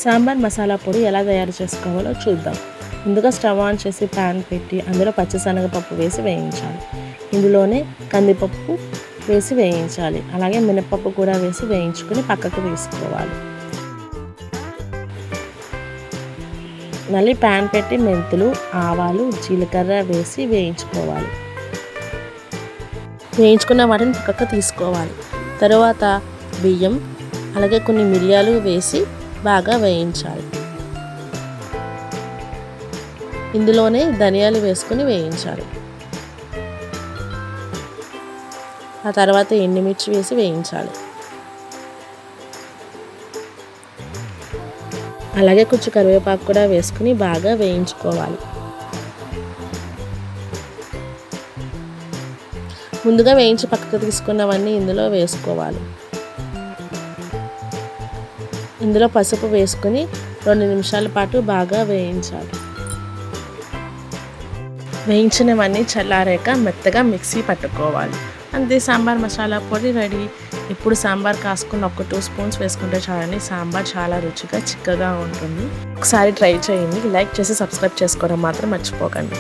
సాంబార్ మసాలా పొడి ఎలా తయారు చేసుకోవాలో చూద్దాం. ముందుగా స్టవ్ ఆన్ చేసి ప్యాన్ పెట్టి అందులో పచ్చిశనగపప్పు వేసి వేయించాలి. ఇందులోనే కందిపప్పు వేసి వేయించాలి. అలాగే మినపప్పు కూడా వేసి వేయించుకొని పక్కకు తీసుకోవాలి. మళ్ళీ ప్యాన్ పెట్టి మెంతులు, ఆవాలు, జీలకర్ర వేసి వేయించుకోవాలి. వేయించుకున్న వాటిని పక్కకు తీసుకోవాలి. తరువాత బియ్యం అలాగే కొన్ని మిరియాలు వేసి బాగా వేయించాలి. ఇందులోనే ధనియాలు వేసుకుని వేయించాలి. ఆ తర్వాత ఎండుమిర్చి వేసి వేయించాలి. అలాగే కొంచెం కరివేపాకు కూడా వేసుకుని బాగా వేయించుకోవాలి. ముందుగా వేయించి పక్కకు తీసుకున్నవన్నీ ఇందులో వేసుకోవాలి. ఇందులో పసుపు వేసుకుని 2 నిమిషాల పాటు బాగా వేయించాలి. వేయించినవన్నీ చల్లారాక మెత్తగా మిక్సీ పట్టుకోవాలి. అంతే, సాంబార్ మసాలా పొడి రెడీ. ఇప్పుడు సాంబార్ కాసుకుని ఒక 2 స్పూన్స్ వేసుకుంటే చాలండి. సాంబార్ చాలా రుచిగా చిక్కగా ఉంటుంది. ఒకసారి ట్రై చేయండి. లైక్ చేసి సబ్స్క్రైబ్ చేసుకోవడం మాత్రం మర్చిపోకండి.